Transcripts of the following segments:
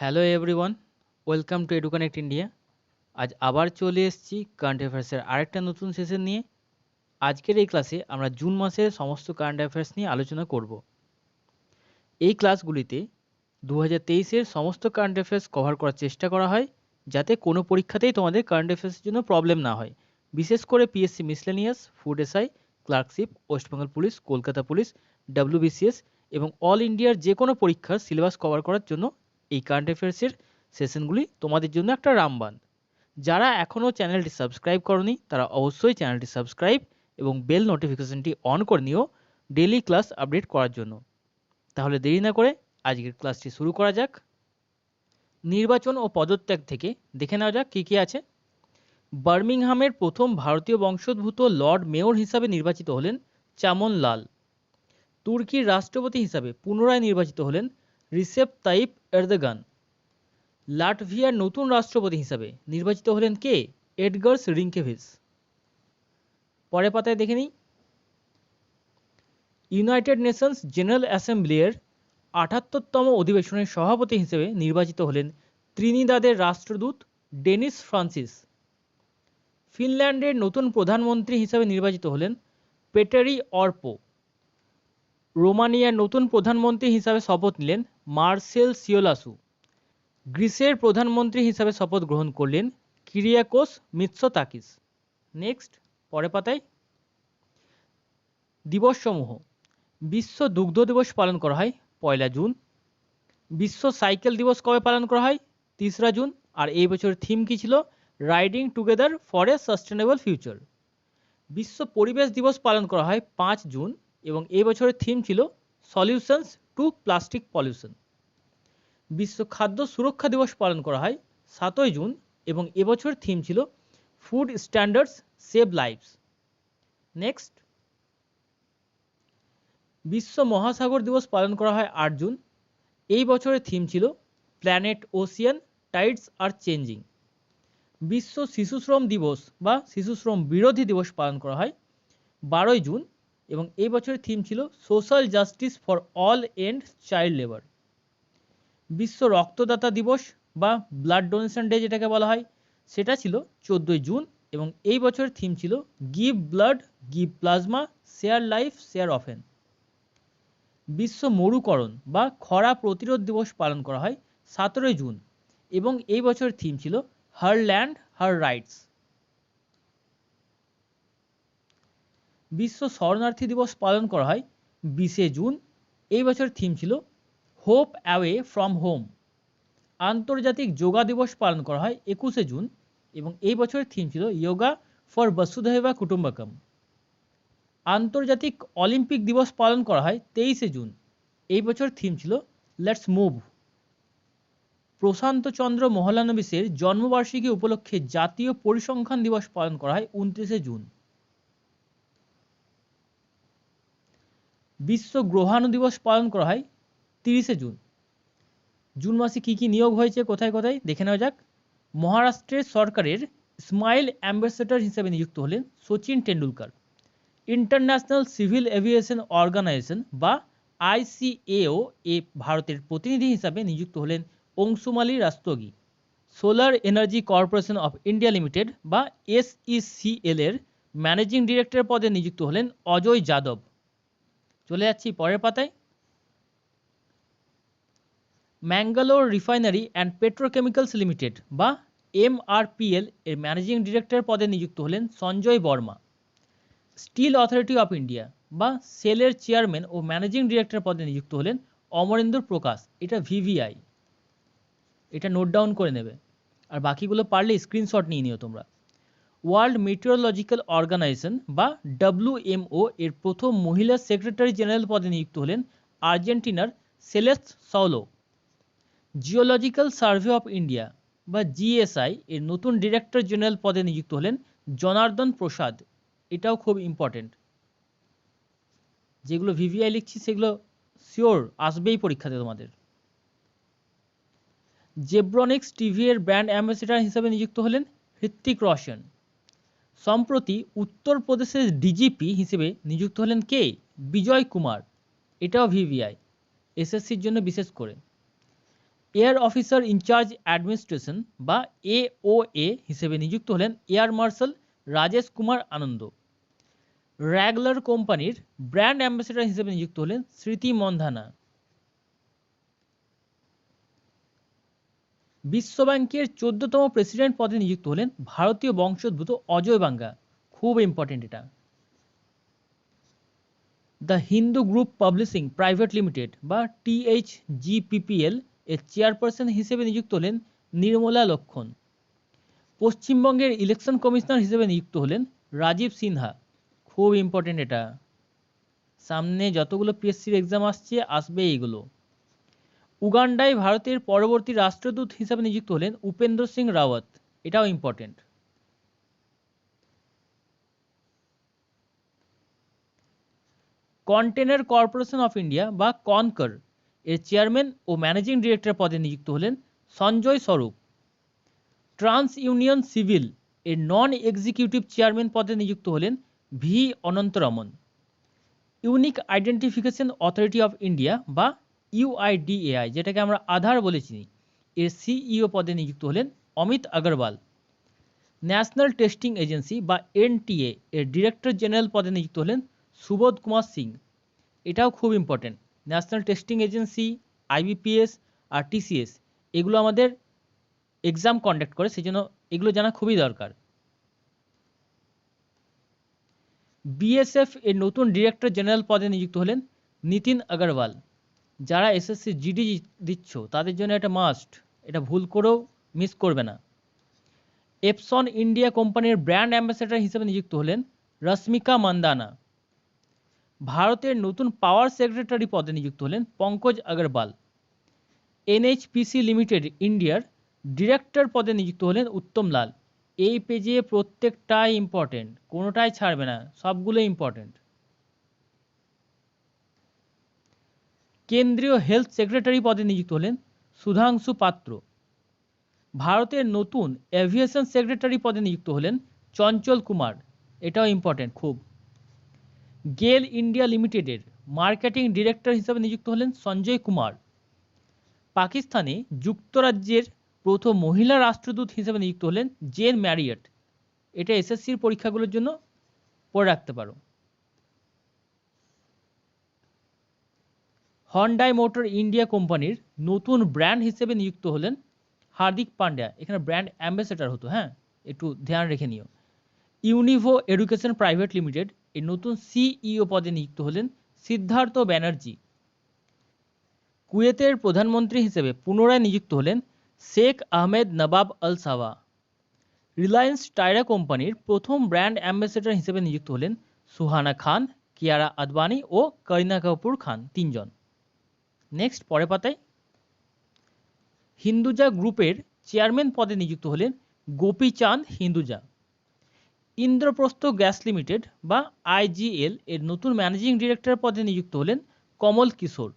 Hello everyone, welcome to Educonnect India. আজ আবার চলে এসেছি কারেন্ট অ্যাফেয়ার্সের আরেকটা নতুন সেশন নিয়ে। আজকের এই ক্লাসে আমরা জুন মাসের সমস্ত কারেন্ট অ্যাফেয়ার্স নিয়ে আলোচনা করব। এই ক্লাসগুলিতে 2023-এর সমস্ত কারেন্ট অ্যাফেয়ার্স কভার করার চেষ্টা করা হয়, যাতে কোনো পরীক্ষাতেই তোমাদের কারেন্ট অ্যাফেয়ার্সের জন্য প্রবলেম না হয়। বিশেষ করে PSC miscellaneous, food SI, clerkship, West Bengal police, Kolkata police, WBCS এবং অল ইন্ডিয়ার যে কোনো পরীক্ষার সিলেবাস কভার করার জন্য এই কারেন্ট অ্যাফেয়ার্সের সেশনগুলি তোমাদের জন্য একটা রামবান। যারা এখনও চ্যানেলটি সাবস্ক্রাইব করনি তারা অবশ্যই চ্যানেলটি সাবস্ক্রাইব এবং বেল নোটিফিকেশনটি অন করে নিও ডেইলি ক্লাস আপডেট করার জন্য। তাহলে দেরি না করে আজকের ক্লাসটি শুরু করা যাক। নির্বাচন ও পদত্যাগ থেকে দেখে নেওয়া যাক কী কী আছে। বার্মিংহামের প্রথম ভারতীয় বংশোদ্ভূত লর্ড মেয়র হিসাবে নির্বাচিত হলেন চামন লাল। তুর্কির রাষ্ট্রপতি হিসাবে পুনরায় নির্বাচিত হলেন রিসেপ তাইপ এরদোগান। লাটভিয়ার নতুন রাষ্ট্রপতি হিসাবে নির্বাচিত হলেন কে? এডগার্স রিঙ্কেভিচ। পরের পাতায় দেখে নিই। ইউনাইটেড নেশনস জেনারেল অ্যাসেম্বলির ৭৮তম অধিবেশনের সভাপতি হিসেবে নির্বাচিত হলেন ত্রিনিদাদের রাষ্ট্রদূত ডেনিস ফ্রান্সিস। ফিনল্যান্ডের নতুন প্রধানমন্ত্রী হিসেবে নির্বাচিত হলেন পেটারি অর্পো। রোমানিয়ার নতুন প্রধানমন্ত্রী হিসাবে শপথ নিলেন মার্সেল সিওলাসু। গ্রিসের প্রধানমন্ত্রী হিসাবে শপথ গ্রহণ করলেন কিরিয়াকোস মিৎসোতাকিস। নেক্সট, পরের পাতায়। দিবসসমূহ: বিশ্ব দুগ্ধ দিবস পালন করা হয় 1 জুন। বিশ্ব সাইকেল দিবস কবে পালন করা হয়? 3 জুন। আর এই বছর থিম কি ছিল? Riding together for a sustainable future. বিশ্ব পরিবেশ দিবস পালন করা হয় 5 জুন এবং এই বছরের থিম ছিল সলিউশনস টু প্লাস্টিক পলিউশন। বিশ্ব খাদ্য সুরক্ষা দিবস পালন করা হয় 7 জুন এবং এবছর থিম ছিল food standards save lives. Next, বিশ্ব মহাসাগর দিবস পালন করা হয় 8 জুন। এই বছরের থিম ছিল প্ল্যানেট ওশিয়ান টাইডস আর চেঞ্জিং। বিশ্ব শিশু শ্রম দিবস বা শিশু শ্রম বিরোধী দিবস পালন করা হয় 12 জুন এবং এই বছরের থিম ছিল social justice for all and child labour. বিশ্ব রক্তদাতা দিবস বা ব্লাড ডোনেশন ডে যেটাকে বলা হয়, সেটা ছিল 14 জুন এবং এই বছরের থিম ছিল give blood, give plasma, share life, share often. বিশ্ব মরুকরণ বা খরা প্রতিরোধ দিবস পালন করা হয় 17 জুন এবং এই বছরের থিম ছিল হার ল্যান্ড হার রাইটস। বিশ্ব শরণার্থী দিবস পালন করা হয় 20 জুন। এই বছরের থিম ছিল হোপ অ্যাওয়ে ফ্রম হোম। আন্তর্জাতিক যোগা দিবস পালন করা হয় 21 জুন এবং এই বছরের থিম ছিল যোগা ফর বসুধৈবা কুটুম্বকম। আন্তর্জাতিক অলিম্পিক দিবস পালন করা হয় 23 জুন। এই বছর থিম ছিল লেটস মুভ। প্রশান্ত চন্দ্র মহলানবিশের জন্মবার্ষিকী উপলক্ষে জাতীয় পরিসংখ্যান দিবস পালন করা হয় 29 জুন। বিশ্ব গ্রহাণু দিবস পালন করা হয় 30 জুন। জুন মাসে কি কি নিয়োগ হয়েছে কোথায় কোথায় দেখে নেওয়া যাক। মহারাষ্ট্রের সরকারের স্মাইল অ্যাম্বাসেডর হিসেবে নিযুক্ত হলেন Sachin Tendulkar. International civil aviation organisation বা আইসিএও এ ভারতের প্রতিনিধি হিসাবে নিযুক্ত হলেন Anshumali Rastogi. Solar energy corporation of India limited বা এসইসিএল এর ম্যানেজিং ডিরেক্টর পদে নিযুক্ত হলেন অজয় যাদব। চলে যাচ্ছি পরের পাতায়। Mangalore Refinery and Petrochemicals Limited বা এমআরপিএল এর ম্যানেজিং ডিরেক্টর পদে নিযুক্ত হলেন Sanjay Varma. Steel Authority of India বা সেলের চেয়ারম্যান ও ম্যানেজিং ডিরেক্টর পদে নিযুক্ত হলেন অমরেন্দ্র প্রকাশ। এটা ভিভিআই, এটা নোট ডাউন করে নেবে আর বাকিগুলো পারলে স্ক্রিনশট নিয়ে নিও তোমরা। ওয়ার্ল্ড মেটিওরোলজিক্যাল অর্গানাইজেশন বা ডব্লিউএমও এর প্রথম মহিলা সেক্রেটারি জেনারেল পদে নিযুক্ত হলেন আর্জেন্টিনার Celeste Saulo. Geological survey of India বা জিএসআই এর নতুন ডিরেক্টর জেনারেল পদে নিযুক্ত হলেন জনার্দন প্রসাদ। এটাও খুব ইম্পর্টেন্ট, যেগুলো ভিভিআই লিখছি সেগুলো শিওর আসবেই পরীক্ষাতে তোমাদের। জেব্রনিক্স টিভি এর ব্র্যান্ড অ্যাম্বাসেডর হিসেবে নিযুক্ত হলেন হৃত্বিক রোশন। সম্প্রতি উত্তরপ্রদেশের ডিজিপি হিসেবে নিযুক্ত হলেন কে? বিজয় কুমার। এটাও ভিভিআই, এসএসসির জন্য বিশেষ করে। এয়ার অফিসার ইনচার্জ অ্যাডমিনিস্ট্রেশন বা AOA হিসেবে নিযুক্ত হলেন এয়ার মার্শাল রাজেশ কুমার আনন্দ। র্যাগলার কোম্পানির ব্র্যান্ড অ্যাম্বাসেডর হিসেবে নিযুক্ত হলেন স্মৃতি মন্ধানা। বিশ্বব্যাংকের 14তম প্রেসিডেন্ট পদে নিযুক্ত হলেন ভারতীয় বংশোদ্ভূত অজয় বাঙ্গা। খুব ইম্পর্টেন্ট এটা। The Hindu group publishing private limited বা THGPPL এর চেয়ারপারসন হিসেবে নিযুক্ত হলেন নির্মলা লক্ষণ। পশ্চিমবঙ্গের ইলেকশন কমিশনার হিসেবে নিযুক্ত হলেন রাজীব সিনহা। খুব ইম্পর্টেন্ট এটা, সামনে যতগুলো পিএসসির এক্সাম আসবে এইগুলো। উগান্ডায় ভারতের পরবর্তী রাষ্ট্রদূত হিসেবে নিযুক্ত হলেন উপেন্দ্র সিং রাওয়াত। এটাও important. Container corporation of India বা কনকর এর চেয়ারম্যান ও ম্যানেজিং ডিরেক্টর পদে নিযুক্ত হলেন সঞ্জয় স্বরূপ। ট্রান্স ইউনিয়ন সিভিল এর নন এক্সিকিউটিভ চেয়ারম্যান পদে নিযুক্ত হলেন V Anantharaman. Unique identification authority of India বা UIDAI, যেটাকে আমরা আধার বলেছি, এর CEO পদে নিযুক্ত হলেন Amit Agarwal. National testing agency বা NTA এর ডিরেক্টর জেনারেল পদে নিযুক্ত হলেন সুবোধ কুমার সিং। এটাও খুব important. National testing agency, IBPS আর TCS এগুলো আমাদের এক্সাম কন্ডাক্ট করে, সেজন্য এগুলো জানা খুবই দরকার। BSF এর নতুন ডিরেক্টর জেনারেল পদে নিযুক্ত হলেন নিতিন আগরওয়াল। যারা SSC GD দিচ্ছ তাদের জন্য এটা মাস্ট, এটা ভুল করেও মিস করবে না। এপসন ইন্ডিয়া কোম্পানির ব্র্যান্ড অ্যাম্বাসেডর হিসেবে নিযুক্ত হলেন রশ্মিকা মান্দানা। ভারতের নতুন পাওয়ার সেক্রেটারি পদে নিযুক্ত হলেন পঙ্কজ আগরওয়াল। NHPC লিমিটেড ইন্ডিয়ার ডিরেক্টর পদে নিযুক্ত হলেন উত্তম লাল। এই পেজে প্রত্যেকটাই ইম্পর্টেন্ট, কোনোটাই ছাড়বে না, সবগুলো ইম্পর্টেন্ট। কেন্দ্রীয় হেলথ সেক্রেটারি পদে নিযুক্ত হলেন সুধাংশু পাত্র। ভারতের নতুন এভিয়েশন সেক্রেটারি পদে নিযুক্ত হলেন চঞ্চল কুমার। এটাও ইম্পর্টেন্ট খুব। গেল ইন্ডিয়া লিমিটেডের মার্কেটিং ডিরেক্টর হিসেবে নিযুক্ত হলেন সঞ্জয় কুমার। পাকিস্তানে যুক্তরাজ্যের প্রথম মহিলা রাষ্ট্রদূত হিসেবে নিযুক্ত হলেন জেন ম্যারিয়ট। এটা SSCর পরীক্ষাগুলোর জন্য পড়ে রাখতে পারো। হন্ডাই মোটর ইন্ডিয়া কোম্পানির নতুন ব্র্যান্ড হিসেবে নিযুক্ত হলেন হার্দিক পান্ডিয়া। এখানে ব্র্যান্ড অ্যাম্বাসেডর হতো, হ্যাঁ, একটু ধ্যান রেখে নিও। ইউনিভো এডুকেশন প্রাইভেট লিমিটেড এর নতুন CEO পদে নিযুক্ত হলেন সিদ্ধার্থ ব্যানার্জি। কুয়েতের প্রধানমন্ত্রী হিসেবে পুনরায় নিযুক্ত হলেন শেখ আহমেদ নবাব আল সাওয়া। রিলায়েন্স টায়রা কোম্পানির প্রথম ব্র্যান্ড অ্যাম্বাসেডর হিসেবে নিযুক্ত হলেন সুহানা খান, কিয়ারা আদবানি ও করিনা কাপুর খান, 3 জন। নেক্সট পরের পাতায় হিন্দুজা গ্রুপের চেয়ারম্যান পদে নিযুক্ত হলেন গোপীচাঁদ হিন্দুজা। ইন্দ্রপ্রস্থ গ্যাস লিমিটেড বা IGL এর নতুন ম্যানেজিং ডিরেক্টর পদে নিযুক্ত হলেন কমল কিশোর।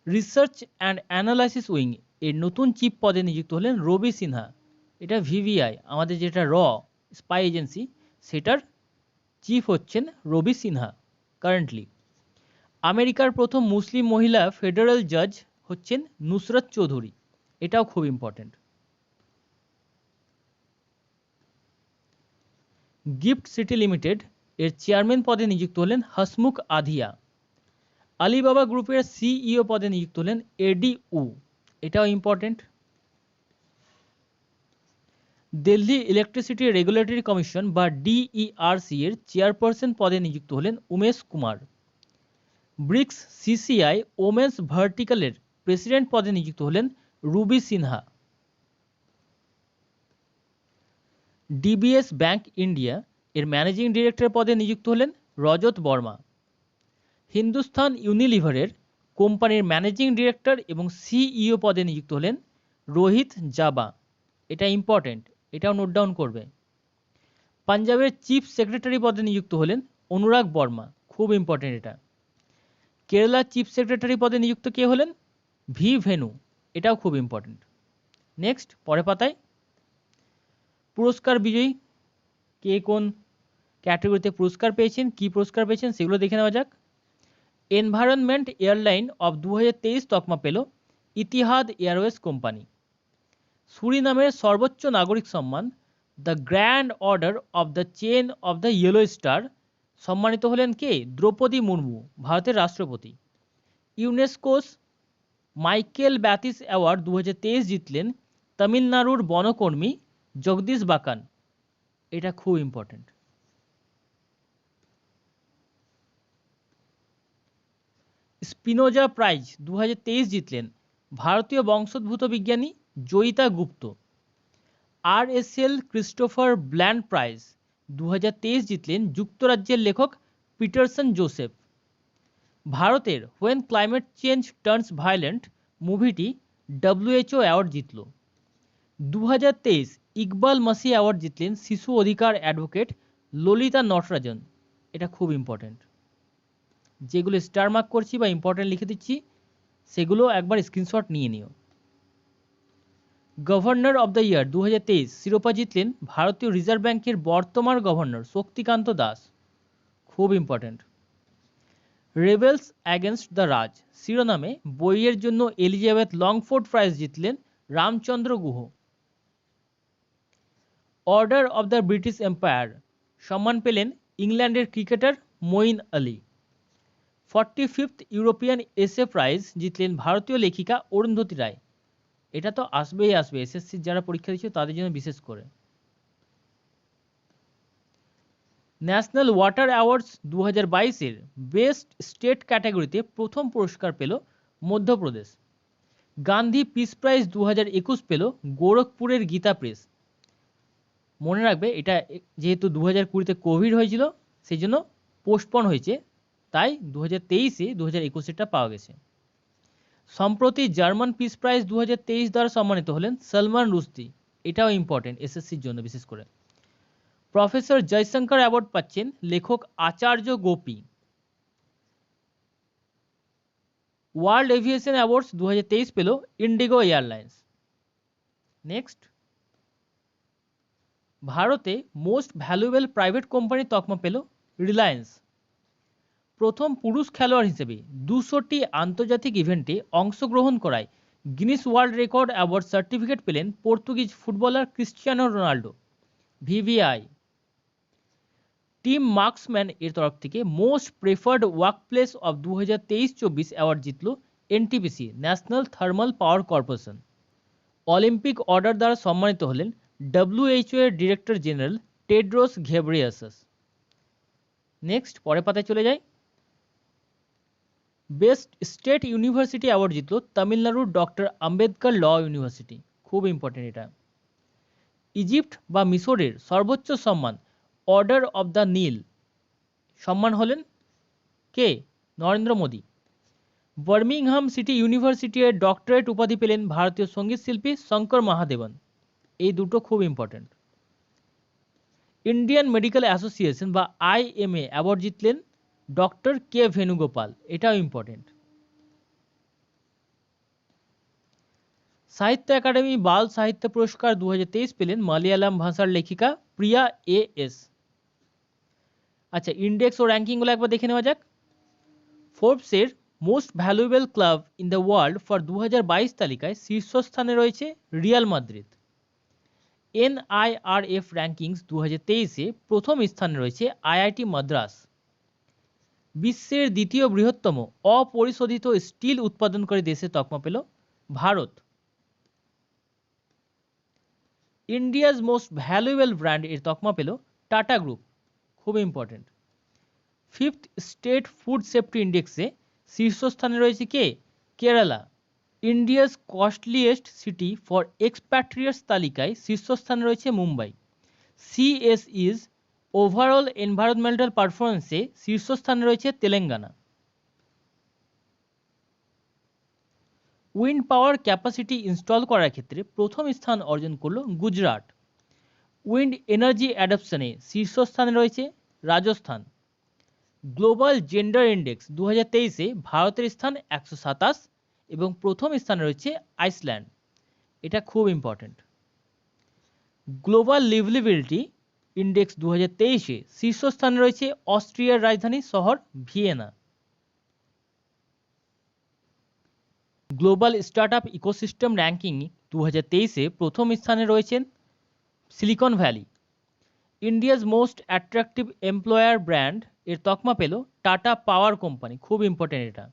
রিসার্চ অ্যান্ড অ্যানালাইসিস উইং এর নতুন চিফ পদে নিযুক্ত হলেন রবি সিনহা। এটা VVI, আমাদের যেটা স্পাই এজেন্সি, সেটার চিফ হচ্ছেন রবি সিনহা কারেন্টলি। আমেরিকার প্রথম মুসলিম মহিলা ফেডারেল জাজ হচ্ছেন নুসরত চৌধুরী। এটাও খুব ইম্পর্টেন্ট। গিফট সিটি লিমিটেড এর চেয়ারম্যান পদে নিযুক্ত হলেন হাসমুখ আধিয়া। আলিবাবা গ্রুপের CEO পদে নিযুক্ত হলেন AD উ। এটাও important. Delhi electricity regulatory commission বা DERC এর চেয়ারপারসন পদে নিযুক্ত হলেন Umesh Kumar. BRICS CCI women's ভার্টিকালের প্রেসিডেন্ট পদে নিযুক্ত হলেন Ruby Sinha. DBS bank India এর ম্যানেজিং ডিরেক্টর পদে নিযুক্ত হলেন রজত বর্মা। হিন্দুস্তান ইউনিলিভারের কোম্পানির ম্যানেজিং ডিরেক্টর এবং CEO পদে নিযুক্ত হলেন রোহিত জাবা। এটা ইম্পর্টেন্ট, এটাও নোট ডাউন করবে। পাঞ্জাবের চিফ সেক্রেটারি পদে নিযুক্ত হলেন অনুরাগ বর্মা। খুব ইম্পর্টেন্ট এটা। কেরালার চিফ সেক্রেটারি পদে নিযুক্ত কে হলেন? V venue. এটাও খুব ইম্পর্টেন্ট। নেক্সট পরের পাতায় পুরস্কার বিজয়ী কে কোন ক্যাটাগরিতে পুরস্কার পেয়েছেন, কি পুরস্কার পেয়েছেন সেগুলো দেখে নেওয়া যাক। এনভায়রনমেন্ট এয়ারলাইন অফ 2023 তকমা পেল ইতিহাদ এয়ারওয়েজ কোম্পানি। সুরিনামের সর্বোচ্চ নাগরিক সম্মান the grand order of the chain of the yellow star সম্মানিত হলেন কে? দ্রৌপদী মুর্মু, ভারতের রাষ্ট্রপতি। ইউনেস্কোস মাইকেল ব্যাথিস অ্যাওয়ার্ড 2023 জিতলেন তামিলনাড়ুর বনকর্মী জগদীশ বাকান। এটা খুব ইম্পর্টেন্ট। স্পিনোজা প্রাইজ 2023 জিতলেন ভারতীয় বংশোদ্ভূত বিজ্ঞানী Jayita Gupta. RSL Christopher Bland prize 2023 জিতলেন যুক্তরাজ্যের লেখক পিটারসন জোসেফ। ভারতের when climate change turns violent মুভিটি WHO অ্যাওয়ার্ড জিতল। 2023 ইকবাল মাসি অ্যাওয়ার্ড জিতলেন শিশু অধিকার অ্যাডভোকেট ললিতা নটরাজন। এটা খুব ইম্পর্টেন্ট। যেগুলো স্টার মার্ক করছি বা ইম্পর্টেন্ট লিখে দিচ্ছি সেগুলো একবার স্ক্রিনশট নিয়ে নিও। গভর্নর অব দ্য ইয়ার 2023 শিরোপা জিতলেন ভারতীয় রিজার্ভ ব্যাংকের বর্তমান গভর্নর শক্তিকান্ত দাস। খুব important. Rebels Against the Raj শিরোনামে বইয়ের জন্য এলিজাবেথ লংফোর্ড প্রাইজ জিতলেন Ramachandra Guha. Order of the British Empire সম্মান পেলেন ইংল্যান্ডের cricketer Moeen Ali. 45th European Essay Prize জিতলেন ভারতীয় লেখিকা অরুন্ধতী রায়। এটা তো আসবে, এসএসসি যারা পরীক্ষা দিচ্ছে তাদের জন্য বিশেষ করে। ন্যাশনাল ওয়াটার অ্যাওয়ার্ডস 2022-এর বেস্ট স্টেট ক্যাটাগরিতে প্রথম পুরস্কার পেল মধ্যপ্রদেশ। গান্ধী পিস প্রাইজ 2021 পেল গোরখপুরের গীতা প্রেস। মনে রাখবে এটা যেহেতু 2020-তে কোভিড হয়েছিল সেই জন্য পোস্টপন হয়েছে, তাই 2023-এ 2021-এরটা পাওয়া গেছে। সম্প্রতি জার্মান পিস প্রাইজ 2023 দ্বারা সম্মানিত হলেন সলমান রুশদি। এটাও ইম্পর্টেন্ট এসএসসির জন্য বিশেষ করে। প্রফেসর জয়শঙ্কর অ্যাওয়ার্ড পাচ্ছেন লেখক আচার্য গোপী। ওয়ার্ল্ড এভিয়েশন অ্যাওয়ার্ডস 2023 পেল ইন্ডিগো এয়ারলাইন্স। নেক্সট, ভারতে মোস্ট ভ্যালুয়েবল প্রাইভেট কোম্পানি তকমা পেল রিলায়েন্স। প্রথম পুরুষ খেলোয়াড় হিসেবে 200টি আন্তর্জাতিক ইভেন্টে অংশগ্রহণ করায় Guinness world record award certificate পেলেন Portuguese footballer Cristiano Ronaldo. VVI team Marksmen এর তরফ থেকে most preferred workplace of 2023-24 award জিতল NTPC, national thermal power corporation. Olympic order দ্বারা সম্মানিত হলেন WHO এর director general Tedros Ghebreyesus. Next, পরের পাতায় চলে যাই। বেস্ট স্টেট ইউনিভার্সিটি অ্যাওয়ার্ড জিতল তামিলনাড়ুর ডক্টর আম্বেদকর ল ইউনিভার্সিটি। খুব ইম্পর্টেন্ট এটা। ইজিপ্ট বা মিশরের সর্বোচ্চ সম্মান অর্ডার অব দ্য নীল সম্মান হলেন কে? নরেন্দ্র মোদী। বার্মিংহাম সিটি ইউনিভার্সিটির ডক্টরেট উপাধি পেলেন ভারতীয় সঙ্গীত শিল্পী শঙ্কর মহাদেবন। এই দুটো খুব ইম্পর্টেন্ট। ইন্ডিয়ান মেডিকেল অ্যাসোসিয়েশন বা IMA অ্যাওয়ার্ড জিতলেন ডক্টর কে ভেনুগোপাল। এটাও ইম্পর্টেন্ট। সাহিত্য একাডেমি বাল সাহিত্য পুরস্কার 2023 পেলেন মালয়ালম ভাষার লেখিকা প্রিয়া AS। আচ্ছা, ইন্ডেক্স ও র্যাঙ্কিংগুলো একবার দেখে নেওয়া যাক। ফোর্বসের most valuable club in the world for 2022 তালিকায় শীর্ষস্থানে রয়েছে রিয়াল মাদ্রিদ। NIRF র্যাঙ্কিংস 2023-এ প্রথম স্থানে রয়েছে IIT মাদ্রাস। বিশ্বের দ্বিতীয় বৃহত্তম অপরিশোধিত স্টিল উৎপাদনকারী দেশে তকমা পেল Bharat. India's most valuable brand এর তকমা পেল টাটা গ্রুপ। খুব important. 5th state food safety ইন্ডেক্সে শীর্ষস্থানে রয়েছে কে? Kerala. India's costliest city for expatriates তালিকায় শীর্ষস্থানে রয়েছে মুম্বাই। CSE's ওভারঅল এনভায়রনমেন্টাল পারফরমেন্সে শীর্ষস্থানে রয়েছে Telangana. Wind power capacity install করার ক্ষেত্রে প্রথম স্থান অর্জন করল গুজরাট। উইন্ড এনার্জি অ্যাডপশনে শীর্ষস্থানে রয়েছে রাজস্থান। গ্লোবাল জেন্ডার ইন্ডেক্স 2023-এ ভারতের স্থান 127 এবং প্রথম স্থানে রয়েছে আইসল্যান্ড। এটা খুব ইম্পর্টেন্ট। গ্লোবাল লিভেবিলিটি ইন্ডেক্স 2023-এ শীর্ষস্থানে রয়েছে অস্ট্রিয়ার রাজধানী শহর Vienna. Global startup ecosystem ranking 2023-এ প্রথম স্থানে রয়েছেন Silicon Valley. India's most attractive employer brand এর তকমা পেল টাটা পাওয়ার কোম্পানি, খুব ইম্পর্টেন্ট এটা।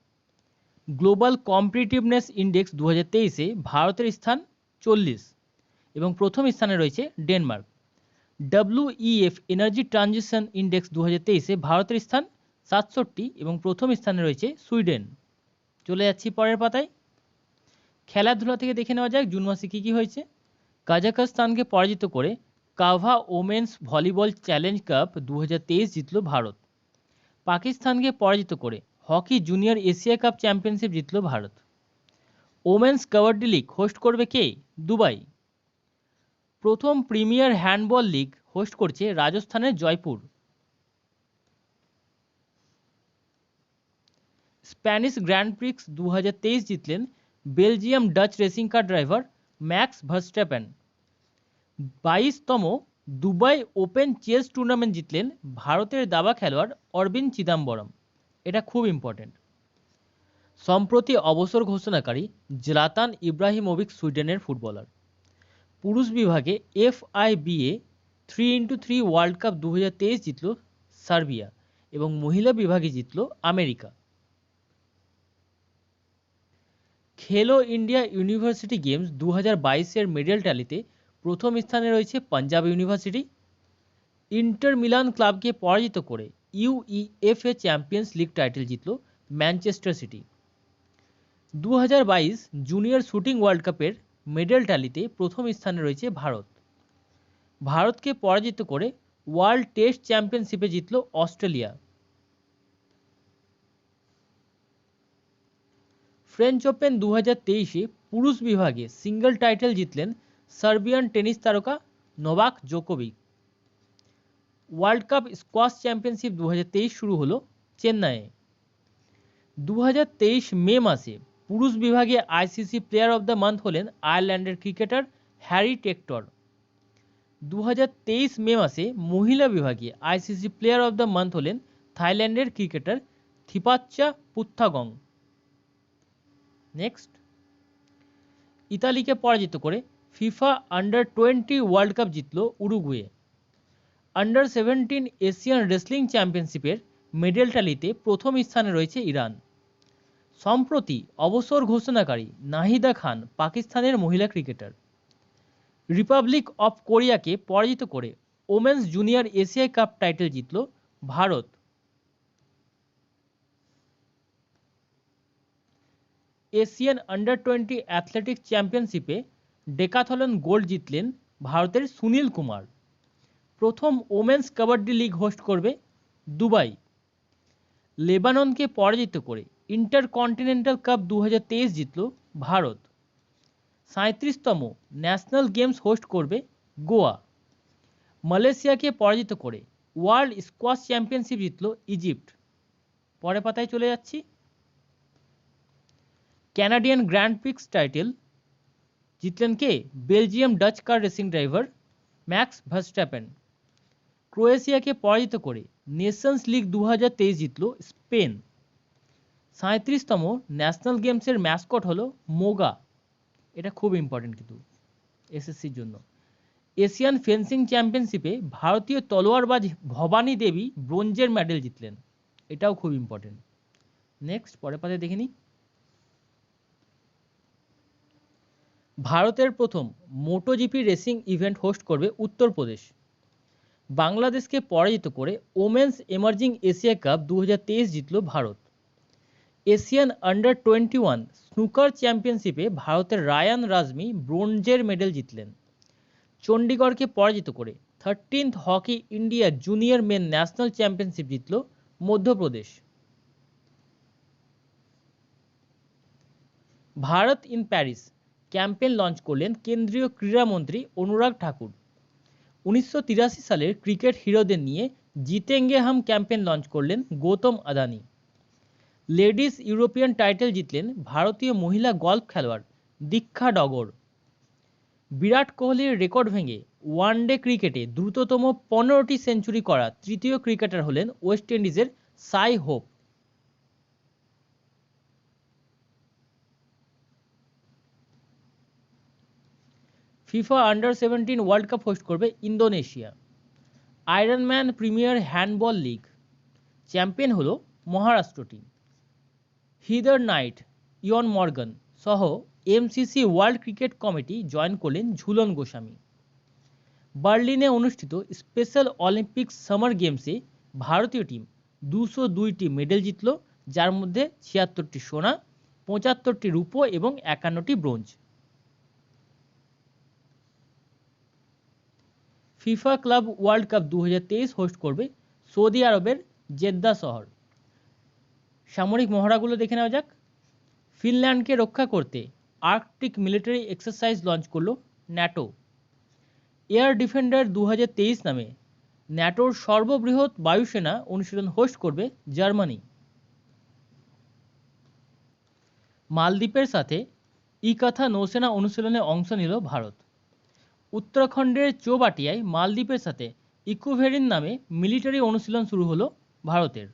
গ্লোবাল কম্পিটিটিভনেস ইন্ডেক্স 2023-এ ভারতের স্থান 40 এবং প্রথম স্থানে রয়েছে Denmark. WEF energy transition index 2023-এ ভারতের স্থান 67 এবং প্রথম স্থানে রয়েছে সুইডেন। চলে যাচ্ছি পরের পাতায়। খেলাধুলা থেকে দেখে নেওয়া যাক জুন মাসে কী কী হয়েছে। কাজাখস্তানকে পরাজিত করে CAVA women's volleyball challenge cup 2023 জিতল ভারত। পাকিস্তানকে পরাজিত করে hockey junior Asia cup championship জিতল Bharat. Women's kabaddi league host করবে কে? দুবাই। প্রথম প্রিমিয়ার হ্যান্ডবল লিগ হোস্ট করছে রাজস্থানের জয়পুর। স্প্যানিশ গ্র্যান্ড প্রিক্স 2023 জিতলেন Belgium Dutch racing car driver Max Verstappen. 22তম দুবাই ওপেন চেস টুর্নামেন্ট জিতলেন ভারতের দাবা খেলোয়াড় অরবিন্দ চিদাম্বরম। এটা খুব ইম্পর্টেন্ট। সম্প্রতি অবসর ঘোষণাকারী জলাতান ইব্রাহিমোভিচ সুইডেনের ফুটবলার। পুরুষ বিভাগে FIBA 3x3 ওয়ার্ল্ড কাপ 2023 জিতল সার্বিয়া এবং মহিলা বিভাগে জিতল আমেরিকা। খেলো ইন্ডিয়া ইউনিভার্সিটি গেমস 2022-এর মেডেল ট্যালিতে প্রথম স্থানে রয়েছে পাঞ্জাব ইউনিভার্সিটি। ইন্টার মিলান ক্লাবকে পরাজিত করে UEFA চ্যাম্পিয়ন্স লিগ টাইটেল জিতল Manchester city. 2022 junior shooting world কাপের মেডেল ট্যালিতে প্রথম স্থানে রয়েছে ভারত। ভারতকে পরাজিত করে ওয়ার্ল্ড টেস্ট চ্যাম্পিয়নশিপে জিতল অস্ট্রেলিয়া। ফ্রেঞ্চ ওপেন 2023-এ পুরুষ বিভাগে সিঙ্গল টাইটেল জিতলেন সার্বিয়ান টেনিস তারকা নোভাক জোকোভিচ। ওয়ার্ল্ড কাপ স্কোয়াশ চ্যাম্পিয়নশিপ 2023 শুরু হলো চেন্নাইয়ে। 2023 মে মাসে পুরুষ বিভাগে ICC player of the month হলেন আয়ারল্যান্ডের ক্রিকেটার হ্যারি টেক্টর। 2023 মে মাসে মহিলা বিভাগে ICC player of the month হলেন থাইল্যান্ডের ক্রিকেটার থিপাচ্চা পুত্থাগং। নেক্সট, ইতালিকে পরাজিত করে ফিফা আন্ডার-20 ওয়ার্ল্ড কাপ জিতল উরুগুয়ে। আন্ডার-17 এশিয়ান রেসলিং চ্যাম্পিয়নশিপের মেডেল ট্যালিতে প্রথম স্থানে রয়েছে ইরান। সম্প্রতি অবসর ঘোষণাকারী নাহিদা খান পাকিস্তানের মহিলা ক্রিকেটার। রিপাবলিক অফ কোরিয়াকে পরাজিত করে women's junior Asia cup title জিতল ভারত। এশিয়ান আন্ডার-20 অ্যাথলেটিক্স চ্যাম্পিয়নশিপে ডেকাথলন গোল্ড জিতলেন ভারতের সুনীল কুমার। প্রথম ওমেন্স কাবাডি লিগ হোস্ট করবে দুবাই। লেবাননকে পরাজিত করে ইন্টারকন্টিনেন্টাল কাপ 2023 জিতল ভারত। 37তম ন্যাশনাল গেমস হোস্ট করবে গোয়া। মালয়েশিয়াকে পরাজিত করে ওয়ার্ল্ড স্কোয়াশ চ্যাম্পিয়নশিপ জিতল ইজিপ্ট। পরের পাতায় চলে যাচ্ছি। ক্যানাডিয়ান গ্র্যান্ড প্রিক্স টাইটেল জিতলেন কে? Belgium Dutch car racing driver Max Verstappen. ক্রোয়েশিয়াকে পরাজিত করে নেশনস লিগ 2023 জিতল স্পেন। 37তম ন্যাশনাল গেমসের ম্যাসকট হলো মোগা। এটা খুব ইম্পর্টেন্ট কিন্তু এসএসসির জন্য। এশিয়ান ফেন্সিং চ্যাম্পিয়নশিপে ভারতীয় তলোয়ারবাজ ভবানী দেবী ব্রোঞ্জের মেডেল জিতলেন। এটাও খুব ইম্পর্টেন্ট। নেক্সট, পরের পাতায় দেখে নিই। ভারতের প্রথম মোটোজিপি রেসিং ইভেন্ট হোস্ট করবে উত্তরপ্রদেশ। বাংলাদেশকে পরাজিত করে ওমেন্স এমার্জিং এশিয়া কাপ 2023 জিতল ভারত। এশিয়ান আন্ডার-21 স্নুকার চ্যাম্পিয়নশিপে ভারতের রায়ান রাজমি ব্রোঞ্জের মেডেল জিতলেন। চণ্ডীগড়কে পরাজিত করে 13th hockey India junior men national championship জিতল Madhya Pradesh. Bharat in Paris campaign launch করলেন কেন্দ্রীয় ক্রীড়ামন্ত্রী অনুরাগ ঠাকুর। 1983 সালের ক্রিকেট হিরোদের নিয়ে জিতেঙ্গে হাম ক্যাম্পেইন লঞ্চ করলেন Gautam Adani. Ladies European title জিতলেন ভারতীয় মহিলা গলফ খেলোয়াড় দীক্ষা ডগর। বিরাট কোহলির রেকর্ড ভেঙে ওয়ানডে ক্রিকেটে দ্রুততম 15টি সেঞ্চুরি করা তৃতীয় ক্রিকেটার হলেন ওয়েস্ট ইন্ডিজের সাই হোপ। ফিফা আন্ডার-17 ওয়ার্ল্ড কাপ হোস্ট করবে Indonesia. Ironman premier handball league champion হলো Maharashtra team. Heather Knight, Eoin Morgan সহ MCC world cricket committee join করলেন ঝুলন গোস্বামী। বার্লিনে অনুষ্ঠিত স্পেশাল অলিম্পিক্স সামার গেমসে ভারতীয় টিম 202টি মেডেল জিতল, যার মধ্যে 76টি সোনা, 75টি রূপো এবং 51টি bronze. FIFA club world cup 2023 host করবে সৌদি আরবের জেদ্দা শহর। সামরিক মহড়াগুলো দেখে নেওয়া যাক। ফিনল্যান্ডকে রক্ষা করতে আর্কটিক মিলিটারি এক্সারসাইজ লঞ্চ করলো ন্যাটো। এয়ার ডিফেন্ডার 2023 নামে ন্যাটোর সর্ববৃহৎ বায়ুসেনা অনুশীলন হোস্ট করবে জার্মানি। মালদ্বীপের সাথে ইকাথা নৌসেনা অনুশীলনে অংশ নিল ভারত। উত্তরাখণ্ডের চৌবাটিয়ায় মালদ্বীপের সাথে ইকোভেরিন নামে মিলিটারি অনুশীলন শুরু হলো ভারতের।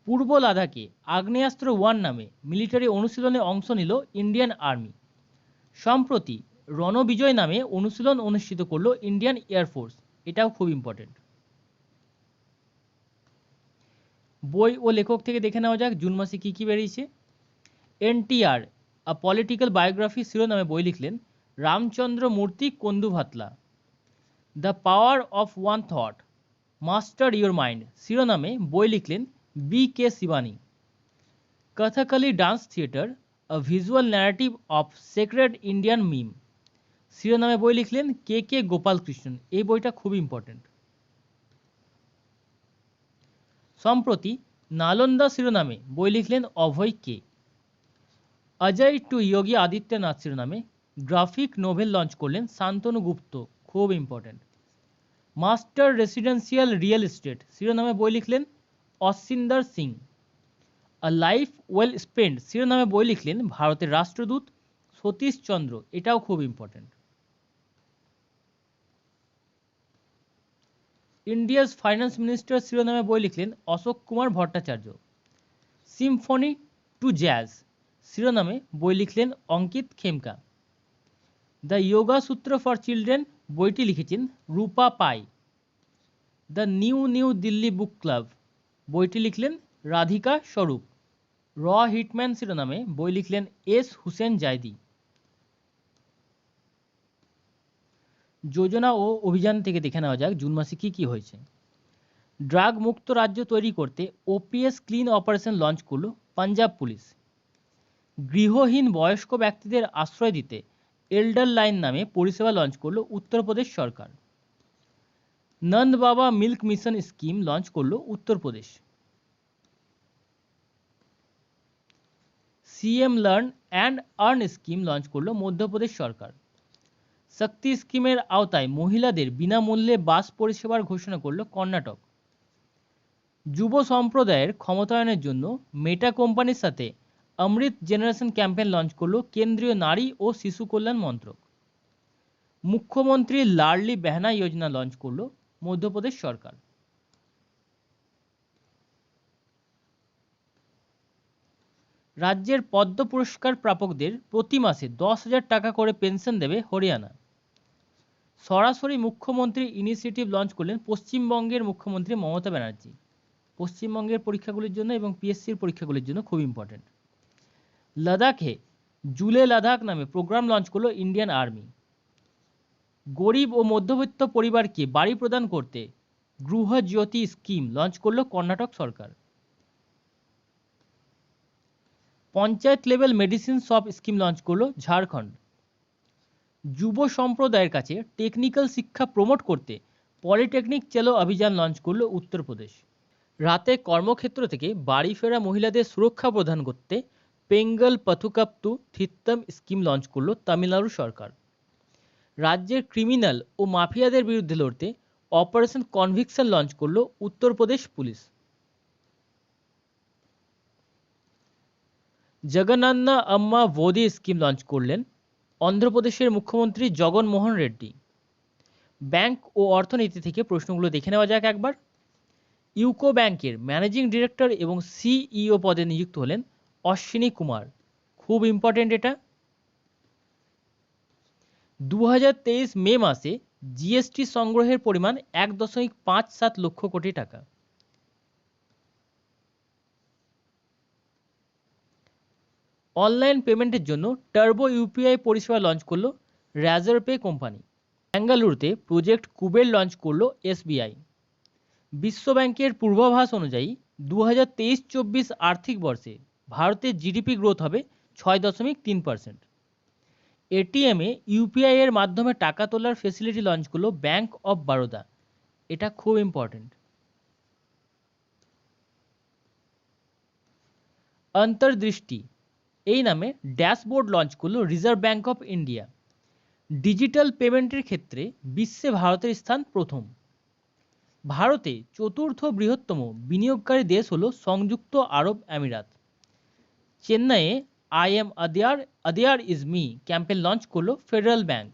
পূর্ব লাদাখে আগ্নেয়াস্ত্র 1 নামে মিলিটারি অনুশীলনে অংশ নিল ইন্ডিয়ান আর্মি। সম্প্রতি রণবিজয় নামে অনুশীলন অনুষ্ঠিত করলো ইন্ডিয়ান এয়ারফোর্স, এটাও খুব ইম্পর্টেন্ট। বই ও লেখক থেকে দেখে নেওয়া যাক জুন মাসে কি কি বেরিয়েছে। এনটিআর আ পলিটিক্যাল বায়োগ্রাফি শিরোনামে বই লিখলেন Ramachandra Murthy Kondubhatla. The power of one thought, master your mind শিরোনামে বই লিখলেন BK. Shivani. Kathakali dance theatre, a visual narrative of sacred Indian mime শিরোনামে বই লিখলেন কে গোপালকৃষ্ণন। এই বইটা খুব ইম্পর্টেন্ট। সম্প্রতি নালন্দা শিরোনামে বই লিখলেন অভয় কে। অজয় টু যোগী আদিত্যনাথ শিরোনামে গ্রাফিক নোভেল লঞ্চ করলেন শান্তনু গুপ্ত, খুব important. Master residential real estate শিরোনামে বই লিখলেন অশ্বিন্দর সিং। আ লাইফ ওয়েল স্পেন্ট শিরোনামে বই লিখলেন ভারতের রাষ্ট্রদূত সতীশ চন্দ্র, এটাও খুব ইম্পর্টেন্ট। ইন্ডিয়াস ফাইন্যান্স মিনিস্টার শিরোনামে বই লিখলেন Ashok Kumar Bhattacharya. Symphony to Jazz শিরোনামে বই লিখলেন অঙ্কিত খেমকা। দ্য যোগা সূত্র ফর চিলড্রেন বইটি লিখেছেন Rupa Pai. The New Delhi book club বইটি লিখলেন রাধিকা স্বরূপ। র হিটম্যান শিরোনামে বই লিখলেন এস হুসেন জায়দি। যোজনা ও অভিযান থেকে দেখে নেওয়া যাক জুন মাসে কি কি হয়েছে। ড্রাগ মুক্ত রাজ্য তৈরি করতে ওপিএস ক্লিন অপারেশন লঞ্চ করল পাঞ্জাব পুলিশ। গৃহহীন বয়স্ক ব্যক্তিদের আশ্রয় দিতে এল্ডার লাইন নামে পরিষেবা লঞ্চ করল উত্তরপ্রদেশ সরকার। নন্দ বাবা মিল্ক মিশন স্কিম লঞ্চ করল Uttar Pradesh. CM learn and earn scheme launch করল মধ্যপ্রদেশ সরকার। শক্তি স্কিমের আওতায় মহিলাদের বিনামূল্যে বাস পরিষেবার ঘোষণা করল কর্ণাটক। যুব সম্প্রদায়ের ক্ষমতায়নের জন্য মেটা কোম্পানির সাথে অমৃত জেনারেশন ক্যাম্পেইন লঞ্চ করল কেন্দ্রীয় নারী ও শিশু কল্যাণ মন্ত্রক। মুখ্যমন্ত্রী লাডলি বেহনা যোজনা লঞ্চ করল মধ্যপ্রদেশ সরকার। রাজ্যের পদ্ম পুরস্কার প্রাপকদের প্রতি মাসে 10,000 টাকা করে পেনশন দেবে হরিয়ানা। সরাসরি মুখ্যমন্ত্রী ইনিশিয়েটিভ লঞ্চ করলেন পশ্চিমবঙ্গের মুখ্যমন্ত্রী মমতা ব্যানার্জি। পশ্চিমবঙ্গের পরীক্ষাগুলির জন্য এবং পিএসসির পরীক্ষাগুলির জন্য খুব ইম্পর্টেন্ট। লাদাখে জুলে লাদাখ নামে প্রোগ্রাম লঞ্চ করলো ইন্ডিয়ান আর্মি। গরিব ও মধ্যবিত্ত পরিবারকে বাড়ি প্রদান করতে গৃহজ্যোতি স্কিম লঞ্চ করলো কর্ণাটক সরকার। Panchayat level medicine shop scheme launch করলো ঝাড়খণ্ড। যুব সম্প্রদায়ের কাছে টেকনিক্যাল শিক্ষা প্রমোট করতে পলিটেকনিক চলো অভিযান লঞ্চ করলো উত্তরপ্রদেশ। রাতে কর্মক্ষেত্র থেকে বাড়ি ফেরা মহিলাদের সুরক্ষা প্রদান করতে পেঙ্গল পথুকাপ্তু থিত্তম স্কিম লঞ্চ করলো তামিলনাড়ু সরকার। রাজ্যের ক্রিমিনাল ও মাফিয়াদের বিরুদ্ধে লড়তে অপারেশন কনভিকশন লঞ্চ করলো উত্তরপ্রদেশ পুলিশ। জগন্নান্না আম্মা ভোদি স্কিম লঞ্চ করলেন অন্ধ্রপ্রদেশের মুখ্যমন্ত্রী জগনমোহন রেড্ডি। ব্যাংক ও অর্থনীতি থেকে প্রশ্নগুলো দেখে নেওয়া যাক একবার। ইউকো ব্যাংকের ম্যানেজিং ডিরেক্টর এবং সিইও পদে নিযুক্ত হলেন অশ্বিনী কুমার, খুব ইম্পর্টেন্ট এটা। 2023 মে মাসে জিএসটি সংগ্রহের পরিমাণ 1.57 লক্ষ কোটি টাকা। অনলাইন পেমেন্টের জন্য টার্বো ইউপিআই পরিষেবা লঞ্চ করলো রাজারপে কোম্পানি। বেঙ্গালুরুতে প্রজেক্ট কুবের লঞ্চ করলো এসবিআই। বিশ্ব ব্যাংকের পূর্বাভাস অনুযায়ী 2023-24 আর্থিক বর্ষে ভারতের জিডিপি গ্রোথ হবে 6.3%। এটিএমে ইউপিআই এর মাধ্যমে টাকা তোলার ফেসিলিটি লঞ্চ করলো ব্যাংক অফ বরোদা। এটা খুব ইম্পর্টেন্ট। অন্তর্দৃষ্টি এই নামে ড্যাশবোর্ড লঞ্চ করলো reserve bank of India. Digital পেমেন্টের ক্ষেত্রে বিশ্বে ভারতের স্থান প্রথম। ভারতে চতুর্থ বৃহত্তম বিনিয়োগকারী দেশ হলো সংযুক্ত আরব আমিরাত। চেন্নাইয়ে I am Adyar is me campaign launch করলো ফেডারেল ব্যাংক।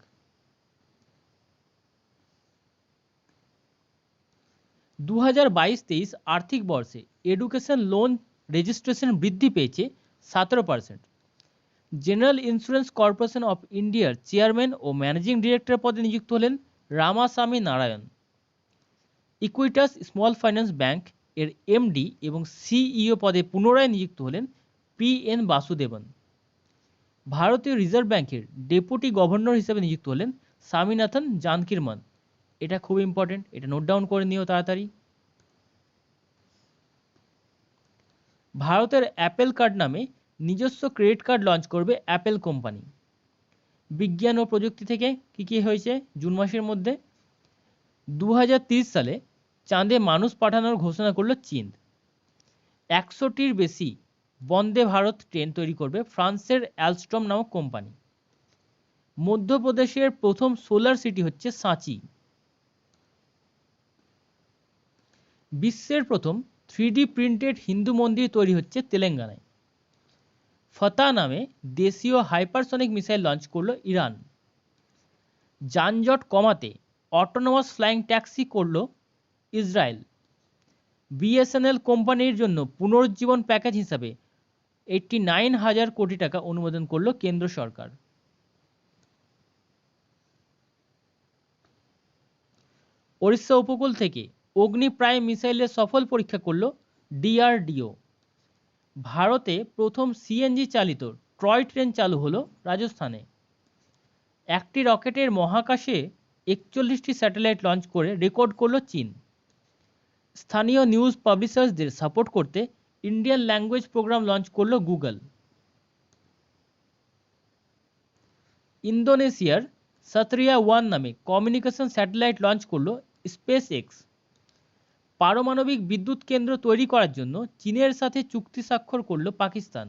দু 2022-23 আর্থিক বর্ষে এডুকেশন লোন রেজিস্ট্রেশন বৃদ্ধি পেয়েছে 17%। জেনারেল ইন্স্যুরেন্স কর্পোরেশন অফ ইন্ডিয়ার চেয়ারম্যান ও ম্যানেজিং ডিরেক্টর পদে নিযুক্ত হলেন Ramaswamy Narayan. Equitas small finance bank এর এমডি এবং সিইও পদে পুনরায় নিযুক্ত হলেন পি.এন. বাসুদেবন। ভারতীয় রিজার্ভ ব্যাংকের ডেপুটি গভর্নর হিসেবে নিযুক্ত হলেন স্বামীনাথন জানকিরমান। এটা খুব ইম্পর্টেন্ট, এটা নোট ডাউন করে নিও তাড়াতাড়ি। ভারতের অ্যাপেল কার্ড নামে নিজস্ব ক্রেডিট কার্ড লঞ্চ করবে অ্যাপেল কোম্পানি। বিজ্ঞান ও প্রযুক্তি থেকে কি হয়েছে জুন মাসের মধ্যে? 2030 সালে চাঁদে মানুষ পাঠানোর ঘোষণা করলো চীন। 100টির বেশি বন্দে ভারত ট্রেন তৈরি করবে ফ্রান্সের অ্যালস্টম নামক কোম্পানি। মধ্যপ্রদেশের প্রথম সোলার সিটি হচ্ছে সাঁচি। বিশ্বের প্রথম 3D প্রিন্টেড হিন্দু মন্দির তৈরি হচ্ছে তেলেঙ্গানায়। ফতা নামে দেশীয় হাইপারসনিক মিসাইল লঞ্চ করলো ইরান। যানজট কমাতে অটোনোমাস ফ্লাইং ট্যাক্সি করলো ইসরায়েল। বিএসএনএল কোম্পানির জন্য পুনরুজ্জীবন প্যাকেজ হিসাবে 89,000 কোটি টাকা অনুমোদন করলো কেন্দ্র সরকার। ওড়িশা উপকূল থেকে অগ্নি প্রাইম মিসাইলের সফল পরীক্ষা করলো ডিআরডিও। ভারতে প্রথম সিএনজি চালিত টয় ট্রেন চালু হলো রাজস্থানে। একটি রকেটের মহাকাশে 41টি স্যাটেলাইট লঞ্চ করে রেকর্ড করলো চীন। স্থানীয় নিউজ পাবলিশার্সদের সাপোর্ট করতে ইন্ডিয়ান ল্যাঙ্গুয়েজ প্রোগ্রাম লঞ্চ করলো গুগল। ইন্দোনেশিয়ার সাত্রিয়া-1 নামে কমিউনিকেশন স্যাটেলাইট লঞ্চ করলো স্পেস এক্স। পারমাণবিক বিদ্যুৎ কেন্দ্র তৈরি করার জন্য চীনের সাথে চুক্তি স্বাক্ষর করল পাকিস্তান।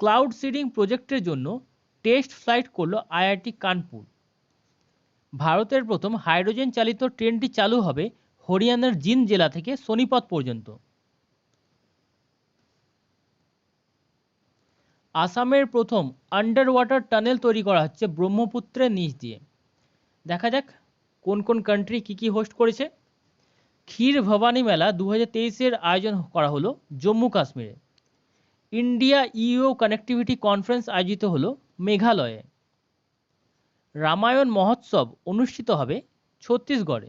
ক্লাউড সিডিং প্রজেক্টের জন্য টেস্ট ফ্লাইট করল আইআইটি কানপুর। ভারতের প্রথম হাইড্রোজেন চালিত ট্রেনটি চালু হবে হরিয়ানার জিন্দ জেলা থেকে সোনিপত পর্যন্ত। আসামের প্রথম আন্ডার ওয়াটার টানেল তৈরি করা হচ্ছে ব্রহ্মপুত্রের নিচ দিয়ে। দেখা যাক কোন কোন কান্ট্রি কি হোস্ট করেছে। ক্ষীর ভবানী মেলা 2023-এর আয়োজন করা হলো জম্মু কাশ্মীরে। ইন্ডিয়া ইউ কানেক্টিভিটি কনফারেন্স আয়োজিত হলো মেঘালয়ে। রামায়ণ মহোৎসব অনুষ্ঠিত হবে ছত্তিশগড়ে।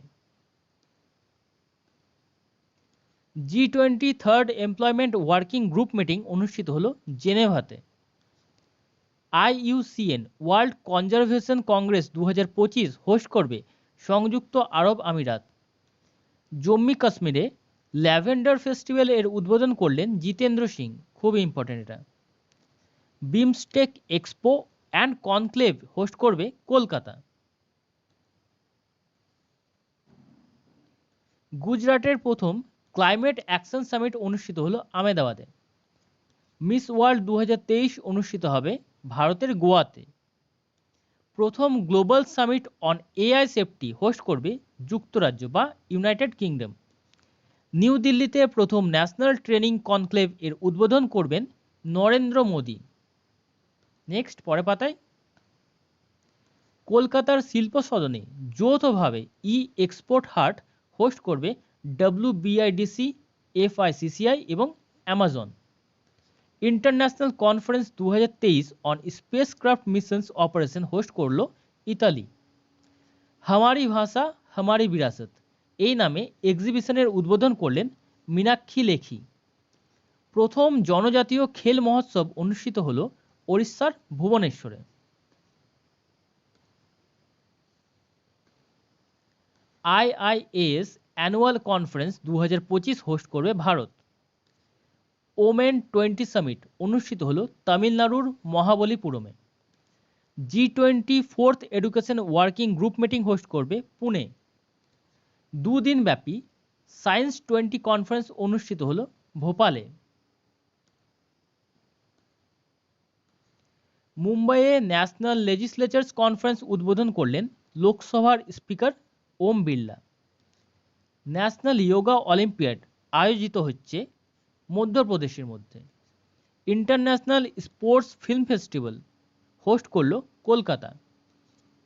G20 third employment working group meeting অনুষ্ঠিত হলো জেনেভাতে। IUCN world conservation Congress 2025 host করবে সংযুক্ত আরব আমিরাত। জম্মু কাশ্মীরে ল্যাভেন্ডার ফেস্টিভ্যাল এর উদ্বোধন করলেন জিতেন্দ্র সিং। খুব ইম্পর্টেন্ট এটা। BIMSTEC expo and conclave host করবে কলকাতা। গুজরাটের প্রথম ক্লাইমেট অ্যাকশন সামিট অনুষ্ঠিত হলো আহমেদাবাদে। মিস ওয়ার্ল্ড 2023 অনুষ্ঠিত হবে ভারতের গোয়াতে। প্রথম global summit on AI safety host করবে যুক্তরাজ্য বা ইউনাইটেড কিংডম। নিউ দিল্লিতে প্রথম ন্যাশনাল ট্রেনিং কনক্লেভ এর উদ্বোধন করবেন নরেন্দ্র মোদী। নেক্সট পরের পাতায়। কলকাতার শিল্প সদনে যৌথভাবে ই এক্সপোর্ট হাট হোস্ট করবে WBIDC, FICCI এবং Amazon. International conference 2023 on spacecraft missions operation host করলো ইতালি। হামারি ভাষা হামারি বিরাসত এই নামে এক্সিবিশনের উদ্বোধন করলেন মীনাক্ষী লেখি। প্রথম জনজাতীয় খেল মহোৎসব অনুষ্ঠিত হলো ওড়িশার ভুবনেশ্বরে। আইআইএস অ্যানুয়াল কনফারেন্স 2025 হোস্ট করবে ভারত। ওমেন 20 সামিট অনুষ্ঠিত হলো তামিলনাড়ুর মহাবলীপুরমে। G20 fourth education working group meeting host করবে পুনে। দুদিন ব্যাপী সায়েন্স 20 কনফারেন্স অনুষ্ঠিত হলো ভোপালে। মুম্বাইয়ে ন্যাশনাল লেজিসলেচার্স কনফারেন্স উদ্বোধন করলেন লোকসভার speaker Om Birla. National yoga olympiad আয়োজিত হচ্ছে মধ্যপ্রদেশের মধ্যে। International sports film festival host করলো কলকাতা।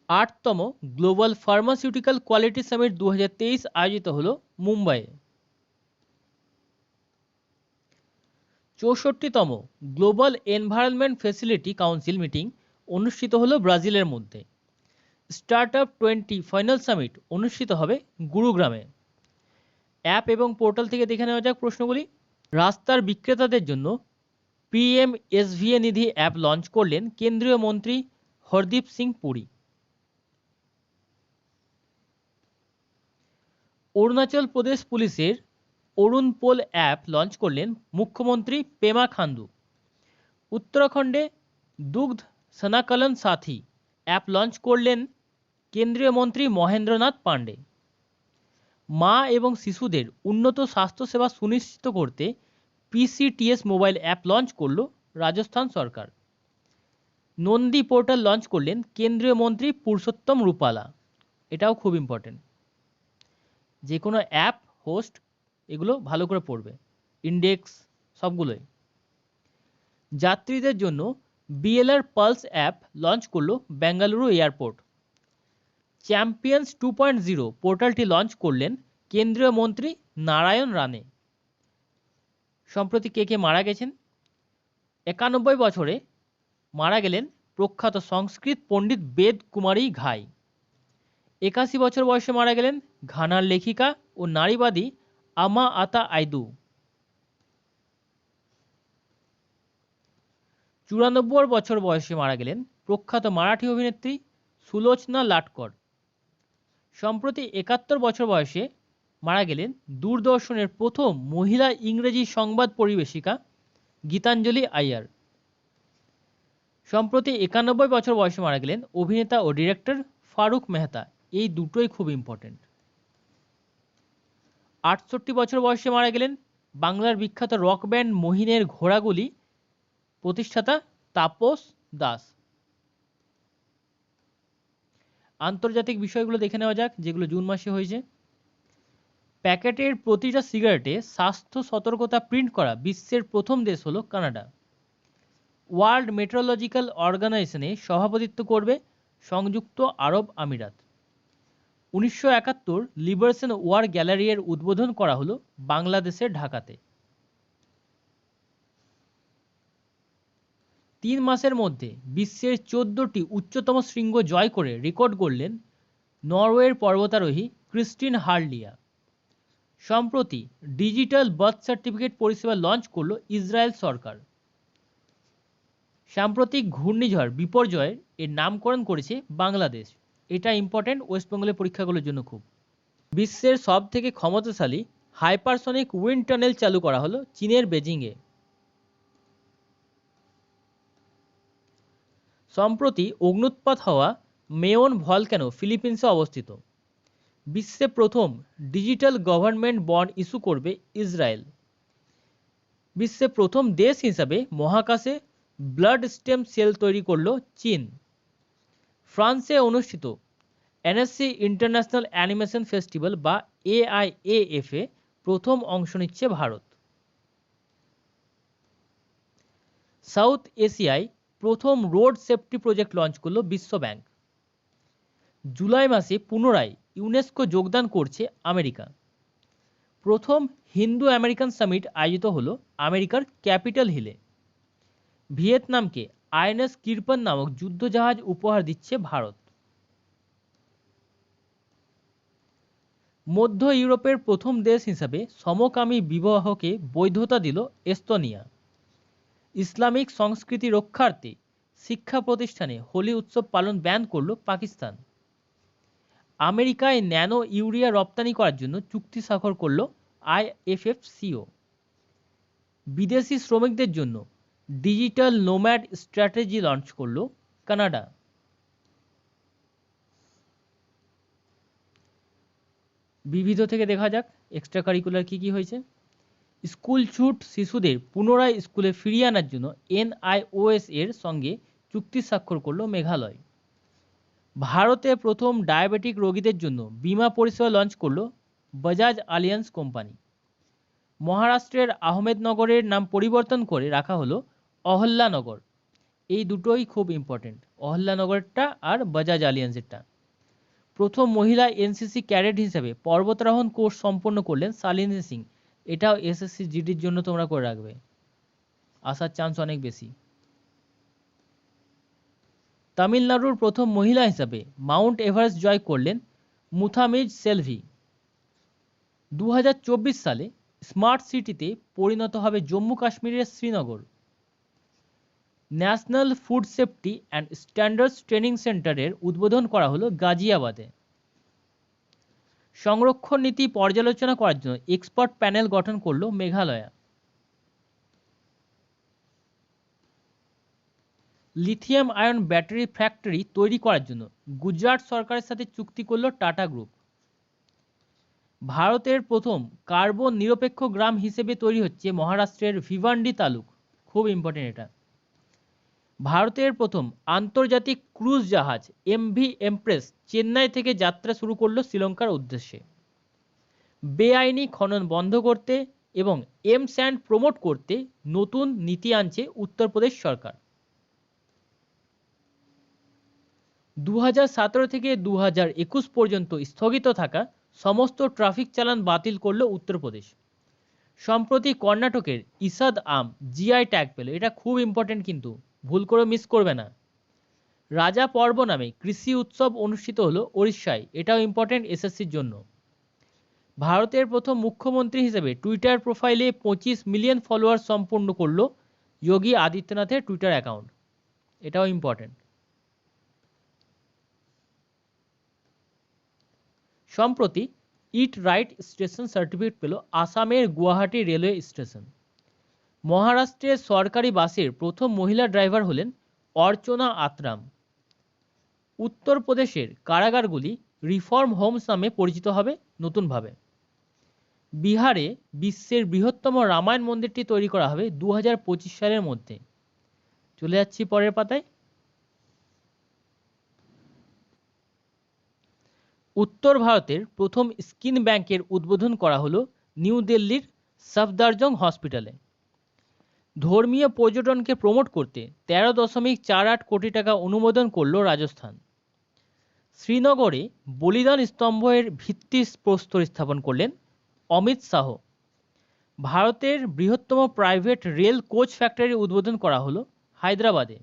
8তম গ্লোবাল ফার্মাসিউটিক্যাল কোয়ালিটি সামিট 2023 আয়োজিত হলো মুম্বাইয়ে। 64তম global environment facility council meeting অনুষ্ঠিত হলো ব্রাজিলের মধ্যে। স্টার্টআপ 20 ফাইনাল সামিট অনুষ্ঠিত হবে গুরুগ্রামে। অ্যাপ এবং পোর্টাল থেকে দেখে নেওয়া যাক প্রশ্নগুলি। রাস্তার বিক্রেতাদের জন্য পিএমএসভিএ নিধি অ্যাপ লঞ্চ করলেন কেন্দ্রীয় মন্ত্রী হরদীপ সিং পুরী। অরুণাচল প্রদেশ পুলিশের অরুণ পোল অ্যাপ লঞ্চ করলেন মুখ্যমন্ত্রী পেমা খান্ডু। উত্তরাখণ্ডে দুগ্ধ সনাকলন সাথী অ্যাপ লঞ্চ করলেন কেন্দ্রীয় মন্ত্রী মহেন্দ্রনাথ পাণ্ডে। মা এবং শিশুদের উন্নত স্বাস্থ্যসেবা সুনিশ্চিত করতে পিসিটিএস মোবাইল অ্যাপ লঞ্চ করল রাজস্থান সরকার। নন্দী পোর্টাল লঞ্চ করলেন কেন্দ্রীয় মন্ত্রী পুরুষোত্তম রূপালা। এটাও খুব ইম্পর্টেন্ট। যে কোনো অ্যাপ হোস্ট এগুলো ভালো করে পড়বে, ইন্ডেক্স সবগুলোই। যাত্রীদের জন্য বিএলআর পালস অ্যাপ লঞ্চ করলো বেঙ্গালুরু এয়ারপোর্ট। চ্যাম্পিয়ন্স 2.0 পোর্টালটি লঞ্চ করলেন কেন্দ্রীয় মন্ত্রী নারায়ণ রানে। সম্প্রতি কে মারা গেছেন? 91 বছরে মারা গেলেন প্রখ্যাত সংস্কৃত পণ্ডিত বেদ কুমারী ঘাই। 81 বছর বয়সে মারা গেলেন ঘানার লেখিকা ও নারীবাদী আমা আতা আইদু। 94 বছর বয়সে মারা গেলেন প্রখ্যাত মারাঠি অভিনেত্রী সুলোচনা লাটকর। সম্প্রতি 71 বছর বয়সে মারা গেলেন দূরদর্শনের প্রথম মহিলা ইংরেজি সংবাদ পরিবেশিকা গীতাঞ্জলি আইয়ার। সম্প্রতি 91 বছর বয়সে মারা গেলেন অভিনেতা ও ডিরেক্টর ফারুক মেহতা। এই দুটোই খুব ইম্পর্টেন্ট। 68 বছর বয়সে মারা গেলেন বাংলার বিখ্যাত রক ব্যান্ড মহিনের ঘোড়াগুলি প্রতিষ্ঠাতা তাপস দাস। আন্তর্জাতিক বিষয়গুলো দেখে নেওয়া যাক যেগুলো জুন মাসে হয়েছে। প্যাকেটের প্রতিটা সিগারেটে স্বাস্থ্য সতর্কতা প্রিন্ট করা বিশ্বের প্রথম দেশ হলো কানাডা। ওয়ার্ল্ড মেট্রোলজিক্যাল অর্গানাইজেশনে সভাপতিত্ব করবে সংযুক্ত আরব আমিরাত। 1971 লিবারেশন ওয়ার গ্যালারি এর উদ্বোধন করা হলো বাংলাদেশের ঢাকাতে। 3 মাসের মধ্যে বিশ্বের 14টি উচ্চতম শৃঙ্গ জয় করে রেকর্ড গড়লেন নরওয়ের পর্বতারোহী ক্রিস্টিন হার্লিয়া। সম্প্রতি ডিজিটাল বার্থ সার্টিফিকেট পরিষেবা লঞ্চ করলো ইসরায়েল সরকার। সাম্প্রতিক ঘূর্ণিঝড় বিপর্যয়ের এর নামকরণ করেছে বাংলাদেশ। এটা ইম্পর্টেন্ট ওয়েস্ট বেঙ্গলের পরীক্ষাগুলোর জন্য খুব। বিশ্বের সব থেকে ক্ষমতাশালী হাইপারসনিক উইন্ড টানেল চালু করা হলো চীনের বেজিংয়ে। সম্প্রতি অগ্ন্যুৎপাত হওয়া মেয়ন ভলক্যানো ফিলিপিন্সে অবস্থিত। বিশ্বে প্রথম ডিজিটাল গভর্নমেন্ট বন্ড ইস্যু করবে ইসরায়েল। বিশ্বে প্রথম দেশ হিসাবে মহাকাশে ব্লাড স্টেম সেল তৈরি করল চীন। ফ্রান্সে অনুষ্ঠিত এনএসসি ইন্টারন্যাশনাল অ্যানিমেশন ফেস্টিভ্যাল বা AIAF এ প্রথম অংশ নিচ্ছে ভারত। সাউথ এশিয়ায় প্রথম রোড সেফটি প্রজেক্ট লঞ্চ করল বিশ্ব ব্যাংক। জুলাই মাসে পুনরায় ইউনেস্কো যোগদান করছে আমেরিকা। প্রথম হিন্দু আমেরিকান সামিট আয়োজিত হলো আমেরিকার ক্যাপিটল হিলে। ভিয়েতনামকে আইএনএস কিরপন নামক যুদ্ধজাহাজ উপহার দিচ্ছে ভারত। মধ্য ইউরোপের প্রথম দেশ হিসাবে সমকামী বিবাহকে বৈধতা দিল এস্তোনিয়া। ইসলামিক সংস্কৃতি রক্ষার্থে শিক্ষা প্রতিষ্ঠানে হোলি উৎসব পালন ব্যান করল পাকিস্তান। আমেরিকায় ন্যানো ইউরিয়া রপ্তানি করার জন্য চুক্তি স্বাক্ষর করল আইএফএফসিও। বিদেশি শ্রমিকদের জন্য ডিজিটাল নোম্যাড স্ট্র্যাটেজি লঞ্চ করল কানাডা। বিবিধ থেকে দেখা যাক এক্সট্রা কারিকুলার কি হয়েছে। স্কুল ছুট শিশুদের পুনরায় স্কুলে ফিরিয়ে আনার জন্য এনআইওএস এর সঙ্গে চুক্তি স্বাক্ষর করল মেঘালয়। ভারতে প্রথম ডায়াবেটিক রোগীদের জন্য বীমা পরিষেবা লঞ্চ করল বাজাজ আলিয়ান্স কোম্পানি। মহারাষ্ট্রের আহমেদনগরের নাম পরিবর্তন করে রাখা হলো অহল্যানগর। এই দুটোই খুব ইম্পর্টেন্ট, অহল্যানগরটা আর বাজাজ আলিয়ান্সেরটা। প্রথম মহিলা এনসিসি ক্যাডেট হিসেবে পর্বতারোহণ কোর্স সম্পন্ন করলেন শালিনী সিং। এটাও এসএসসি জিডির জন্য তোমরা করে রাখবে, আসার চান্স অনেক বেশি। তামিলনাড়ুর প্রথম মহিলা হিসাবে মাউন্ট এভারেস্ট জয় করলেন মুথামিজ সেলভি। 2024 সালে স্মার্ট সিটিতে পরিণত হবে জম্মু কাশ্মীরের Srinagar. National food safety and standards training সেন্টারের উদ্বোধন করা হলো গাজিয়াবাদে। সংরক্ষণ নীতি পর্যালোচনা করার জন্য এক্সপার্ট প্যানেল গঠন করলো Meghalaya. Lithium ion battery factory তৈরি করার জন্য গুজরাট সরকারের সাথে চুক্তি করল টাটা গ্রুপ। ভারতের প্রথম কার্বন নিরপেক্ষ গ্রাম হিসেবে তৈরি হচ্ছে মহারাষ্ট্রের ভিভান্ডি তালুক। খুব ইম্পর্টেন্ট এটা। ভারতের প্রথম আন্তর্জাতিক ক্রুজ জাহাজ এমভি এমপ্রেস চেন্নাই থেকে যাত্রা শুরু করলো শ্রীলঙ্কার উদ্দেশ্যে। বেআইনি খনন বন্ধ করতে এবং এম স্যান্ড প্রমোট করতে নতুন নীতি আনছে উত্তরপ্রদেশ সরকার। 2017 থেকে 2021 পর্যন্ত স্থগিত থাকা সমস্ত ট্রাফিক চালান বাতিল করল উত্তরপ্রদেশ। সম্প্রতি কর্ণাটকের ইসাদ আম জিআই ট্যাগ পেল। এটা খুব ইম্পর্টেন্ট, কিন্তু ভুল করে মিস করবে না। রাজা পর্ব নামে কৃষি উৎসব অনুষ্ঠিত হলো ওড়িশায়। এটাও ইম্পর্টেন্ট এসএসসির জন্য। ভারতের প্রথম মুখ্যমন্ত্রী হিসেবে টুইটার প্রোফাইলে 25 মিলিয়ন ফলোয়ার সম্পূর্ণ করল যোগী আদিত্যনাথের টুইটার অ্যাকাউন্ট। এটাও ইম্পর্টেন্ট। সম্প্রতি ইট রাইট স্টেশন সার্টিফিকেট পেল আসামের গুয়াহাটি রেলওয়ে স্টেশন। মহারাষ্ট্রের সরকারি বাসের প্রথম মহিলা ড্রাইভার হলেন অর্চনা আত্রাম। উত্তরপ্রদেশের কারাগারগুলি রিফর্ম হোমস নামে পরিচিত হবে নতুনভাবে। বিহারে বিশ্বের বৃহত্তম রামায়ণ মন্দিরটি তৈরি করা হবে 2025 সালের মধ্যে। চলে যাচ্ছি পরের পাতায়। উত্তর ভারতের প্রথম স্কিন ব্যাংকের উদ্বোধন করা হলো নিউ দিল্লির সফদারজং হসপিটালে। ধর্মীয় পর্যটনকে প্রমোট করতে 13.48 কোটি টাকা অনুমোদন করল রাজস্থান। শ্রীনগরে বলিদান স্তম্ভের ভিত্তিপ্রস্তর স্থাপন করলেন অমিত শাহ। ভারতের বৃহত্তম প্রাইভেট রেল কোচ ফ্যাক্টরি উদ্বোধন করা হলো হায়দ্রাবাদে।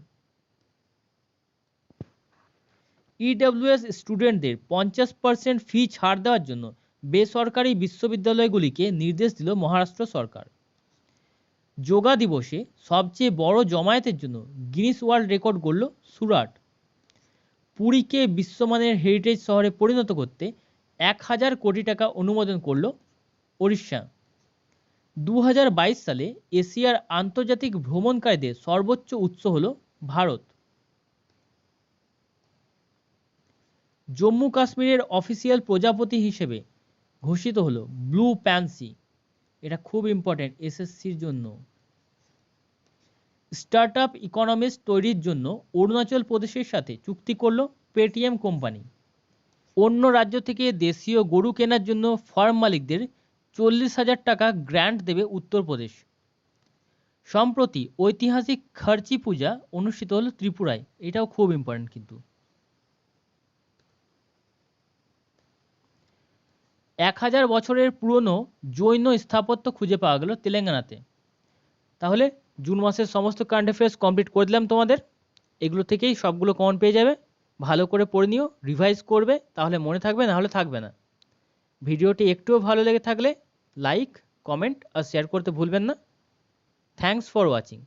ইডব্লিউএস স্টুডেন্টদের 50% ফি ছাড় দেওয়ার জন্য বেসরকারি বিশ্ববিদ্যালয়গুলিকে নির্দেশ দিল মহারাষ্ট্র সরকার। যোগা দিবসে সবচেয়ে বড় জমায়েতের জন্য গিনিস ওয়ার্ল্ড রেকর্ড গড়ল সুরাট। পুরীকে বিশ্বমানের হেরিটেজ শহরে পরিণত করতে 1000 কোটি টাকা অনুমোদন করল ওড়িশা। 2022 সালে এশিয়ার আন্তর্জাতিক ভ্রমণকারীদের সর্বোচ্চ উৎস হল ভারত। জম্মু কাশ্মীরের অফিসিয়াল প্রজাপতি হিসেবে ঘোষিত হলো ব্লু প্যান্সি। এটা খুব ইম্পর্টেন্ট এসএসসির জন্য। স্টার্টআপ ইকোনমিক্স তৈরির জন্য অরুণাচল প্রদেশের সাথে চুক্তি করলো পেটিএম কোম্পানি। অন্য রাজ্য থেকে দেশীয় গরু কেনার জন্য ফার্ম মালিকদের 40,000 টাকা গ্র্যান্ট দেবে উত্তরপ্রদেশ। সম্প্রতি ঐতিহাসিক খার্চি পূজা অনুষ্ঠিত হলো ত্রিপুরায়। এটাও খুব ইম্পর্টেন্ট কিন্তু। 1000 বছরের পুরনো জৈন স্থাপত্য খুঁজে পাওয়া গেল তেলেঙ্গানাতে। তাহলে জুন মাসের সমস্ত কারেন্ট অ্যাফেয়ার্স কমপ্লিট করে দিলাম তোমাদের। এগুলো থেকেই সবগুলো কমন পেয়ে যাবে। ভালো করে পড়ে নিও, রিভাইজ করবে, তাহলে মনে থাকবে, না হলে থাকবে না। ভিডিওটি একটুও ভালো লেগে থাকলে লাইক, কমেন্ট আর শেয়ার করতে ভুলবেন না। Thanks for watching.